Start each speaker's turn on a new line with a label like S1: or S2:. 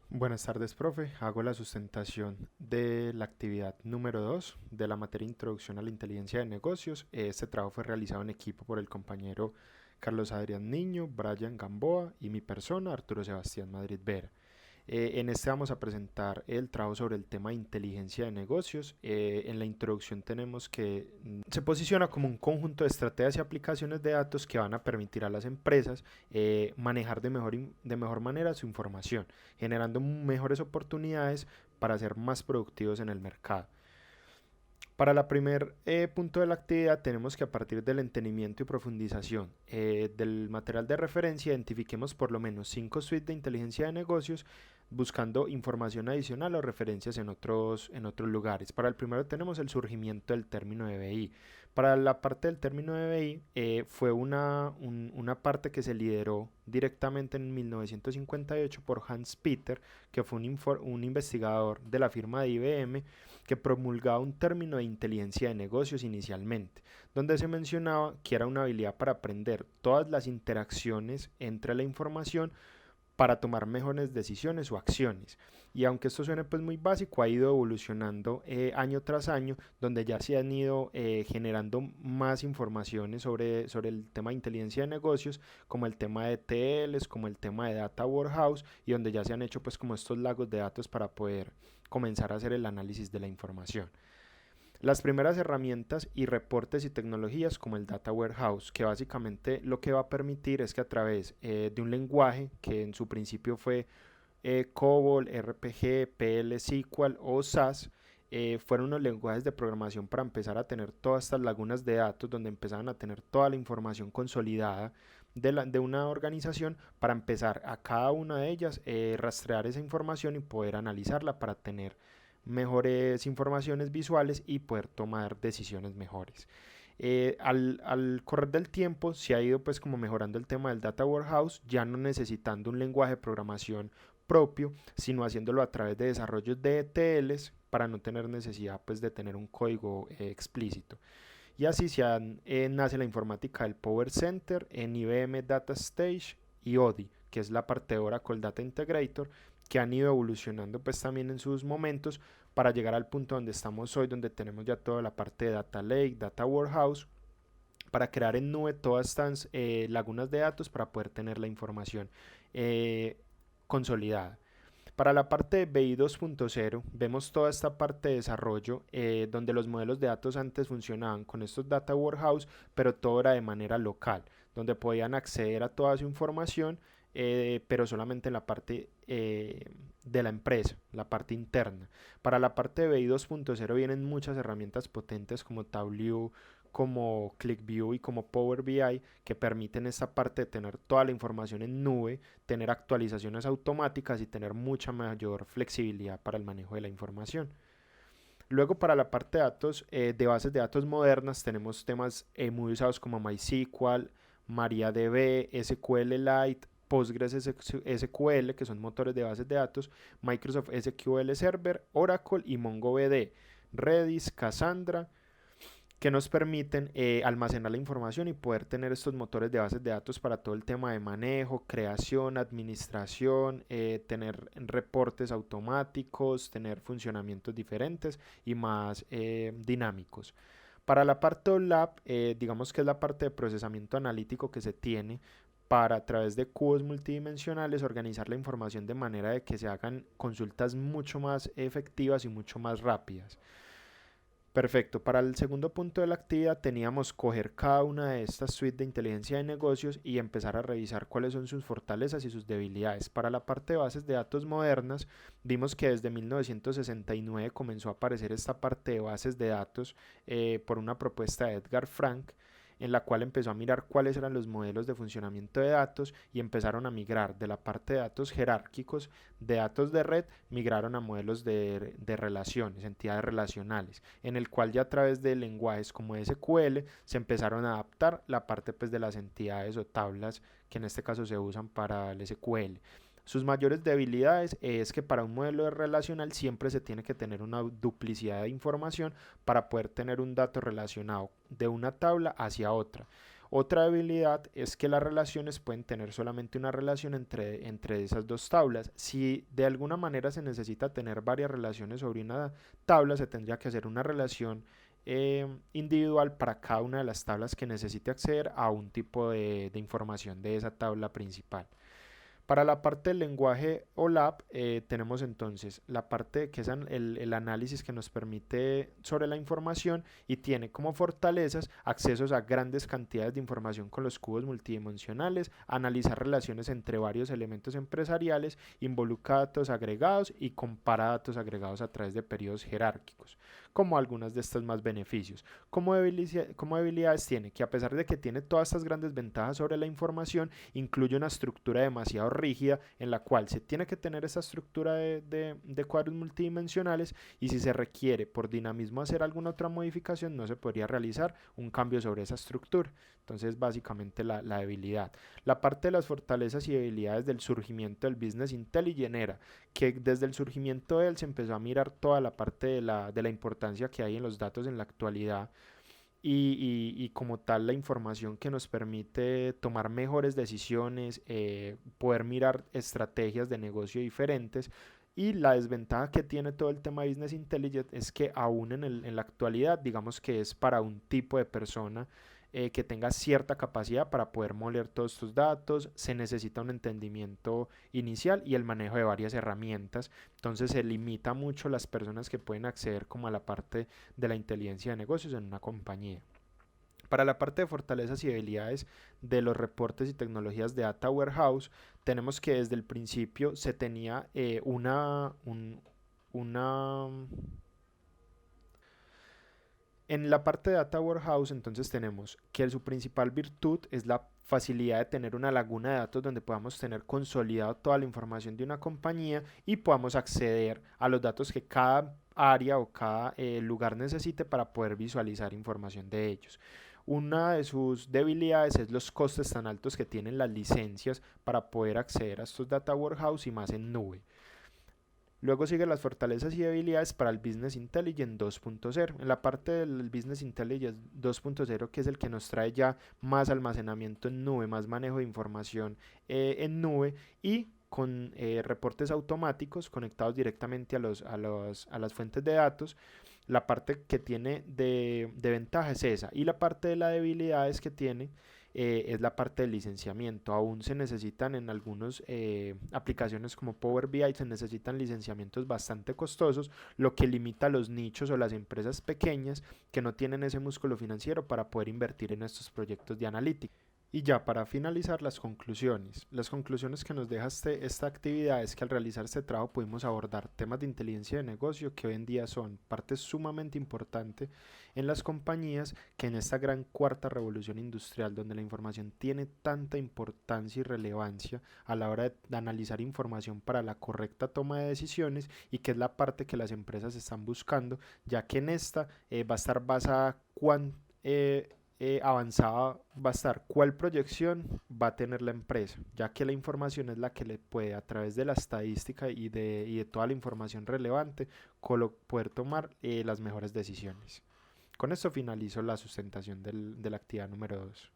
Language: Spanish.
S1: Buenas tardes, profe. Hago la sustentación de la actividad número 2 de la materia Introducción a la Inteligencia de Negocios. Este trabajo fue realizado en equipo por el compañero Carlos Adrián Niño, Brian Gamboa y mi persona, Arturo Sebastián Madrid Vera. En este vamos a presentar el trabajo sobre el tema de inteligencia de negocios. En la introducción tenemos que se posiciona como un conjunto de estrategias y aplicaciones de datos que van a permitir a las empresas manejar de mejor manera su información, generando mejores oportunidades para ser más productivos en el mercado. Para el primer punto de la actividad tenemos que a partir del entendimiento y profundización del material de referencia identifiquemos por lo menos 5 suites de inteligencia de negocios buscando información adicional o referencias en otros lugares. Para el primero tenemos el surgimiento del término de BI. Para la parte del término de BI fue una parte que se lideró directamente en 1958 por Hans Peter, que fue un investigador de la firma de IBM que promulgaba un término de inteligencia de negocios inicialmente, donde se mencionaba que era una habilidad para aprender todas las interacciones entre la información para tomar mejores decisiones o acciones. Y aunque esto suene pues muy básico, ha ido evolucionando año tras año, donde ya se han ido generando más informaciones sobre el tema de inteligencia de negocios, como el tema de ETLs, como el tema de Data Warehouse, y donde ya se han hecho pues como estos lagos de datos para poder comenzar a hacer el análisis de la información. Las primeras herramientas y reportes y tecnologías como el Data Warehouse, que básicamente lo que va a permitir es que a través de un lenguaje que en su principio fue COBOL, RPG, PL SQL o SAS, fueron unos lenguajes de programación para empezar a tener todas estas lagunas de datos donde empezaban a tener toda la información consolidada de una organización para empezar a cada una de ellas rastrear esa información y poder analizarla para tener mejores informaciones visuales y poder tomar decisiones mejores. Al correr del tiempo se ha ido pues como mejorando el tema del data warehouse, ya no necesitando un lenguaje de programación propio, sino haciéndolo a través de desarrollos de ETLs para no tener necesidad pues de tener un código explícito. Y así nace la informática del Power Center en IBM Data Stage y ODI, que es la parte de Oracle Data Integrator, que han ido evolucionando pues también en sus momentos para llegar al punto donde estamos hoy, donde tenemos ya toda la parte de Data Lake, Data Warehouse, para crear en nube todas estas lagunas de datos para poder tener la información eh, consolidada. Para la parte de BI 2.0 vemos toda esta parte de desarrollo donde los modelos de datos antes funcionaban con estos data warehouse, pero todo era de manera local, donde podían acceder a toda su información, pero solamente en la parte de la empresa, la parte interna. Para la parte de BI 2.0 vienen muchas herramientas potentes como Tableau, como ClickView y como Power BI que permiten esta parte de tener toda la información en nube, tener actualizaciones automáticas y tener mucha mayor flexibilidad para el manejo de la información. Luego para la parte de datos, de bases de datos modernas, tenemos temas muy usados como MySQL, MariaDB, SQLite, Postgres SQL, que son motores de bases de datos, Microsoft SQL Server, Oracle y MongoDB, Redis, Cassandra, que nos permiten almacenar la información y poder tener estos motores de bases de datos para todo el tema de manejo, creación, administración, tener reportes automáticos, tener funcionamientos diferentes y más dinámicos. Para la parte OLAP, digamos que es la parte de procesamiento analítico que se tiene para a través de cubos multidimensionales organizar la información de manera de que se hagan consultas mucho más efectivas y mucho más rápidas. Perfecto. Para el segundo punto de la actividad teníamos coger cada una de estas suites de inteligencia de negocios y empezar a revisar cuáles son sus fortalezas y sus debilidades. Para la parte de bases de datos modernas, vimos que desde 1969 comenzó a aparecer esta parte de bases de datos por una propuesta de Edgar Frank, en la cual empezó a mirar cuáles eran los modelos de funcionamiento de datos y empezaron a migrar de la parte de datos jerárquicos, de datos de red, migraron a modelos de relaciones, entidades relacionales, en el cual ya a través de lenguajes como SQL se empezaron a adaptar la parte pues de las entidades o tablas que en este caso se usan para el SQL. Sus mayores debilidades es que para un modelo relacional siempre se tiene que tener una duplicidad de información para poder tener un dato relacionado de una tabla hacia otra. Otra debilidad es que las relaciones pueden tener solamente una relación entre esas dos tablas. Si de alguna manera se necesita tener varias relaciones sobre una tabla, se tendría que hacer una relación individual para cada una de las tablas que necesite acceder a un tipo de información de esa tabla principal. Para la parte del lenguaje OLAP tenemos entonces la parte que es el análisis que nos permite sobre la información y tiene como fortalezas accesos a grandes cantidades de información con los cubos multidimensionales, analizar relaciones entre varios elementos empresariales, involucra datos agregados y compara datos agregados a través de periodos jerárquicos, como algunas de estas más beneficios. Como debilidades tiene que a pesar de que tiene todas estas grandes ventajas sobre la información, incluye una estructura demasiado rígida en la cual se tiene que tener esa estructura de cuadros multidimensionales y si se requiere por dinamismo hacer alguna otra modificación no se podría realizar un cambio sobre esa estructura. Entonces básicamente la debilidad. La parte de las fortalezas y debilidades del surgimiento del Business Intelligence era que desde el surgimiento de él se empezó a mirar toda la parte de la importancia que hay en los datos en la actualidad y como tal la información que nos permite tomar mejores decisiones, poder mirar estrategias de negocio diferentes. Y la desventaja que tiene todo el tema de Business Intelligence es que aún en la actualidad, digamos que es para un tipo de persona que tenga cierta capacidad para poder moler todos estos datos, se necesita un entendimiento inicial y el manejo de varias herramientas, entonces se limita mucho las personas que pueden acceder como a la parte de la inteligencia de negocios en una compañía. Para la parte de fortalezas y debilidades de los reportes y tecnologías de Data Warehouse, tenemos que desde el principio se tenía una en la parte de Data Warehouse, entonces tenemos que su principal virtud es la facilidad de tener una laguna de datos donde podamos tener consolidado toda la información de una compañía y podamos acceder a los datos que cada área o cada lugar necesite para poder visualizar información de ellos. Una de sus debilidades es los costes tan altos que tienen las licencias para poder acceder a estos Data Warehouse y más en nube. Luego sigue las fortalezas y debilidades para el Business Intelligence 2.0. En la parte del Business Intelligence 2.0, que es el que nos trae ya más almacenamiento en nube, más manejo de información en nube y con reportes automáticos conectados directamente a las fuentes de datos. La parte que tiene de ventaja es esa y la parte de la debilidad es que tiene es la parte del licenciamiento. Aún se necesitan en algunas aplicaciones como Power BI, se necesitan licenciamientos bastante costosos, lo que limita a los nichos o las empresas pequeñas que no tienen ese músculo financiero para poder invertir en estos proyectos de analítica. Y ya para finalizar las conclusiones. Las conclusiones que nos deja esta actividad es que al realizar este trabajo pudimos abordar temas de inteligencia de negocio que hoy en día son parte sumamente importante en las compañías que en esta gran cuarta revolución industrial donde la información tiene tanta importancia y relevancia a la hora de analizar información para la correcta toma de decisiones y que es la parte que las empresas están buscando ya que en esta va a estar basada avanzada va a estar cuál proyección va a tener la empresa, ya que la información es la que le puede a través de la estadística y de toda la información relevante poder tomar las mejores decisiones. Con esto finalizo la sustentación de la actividad número 2.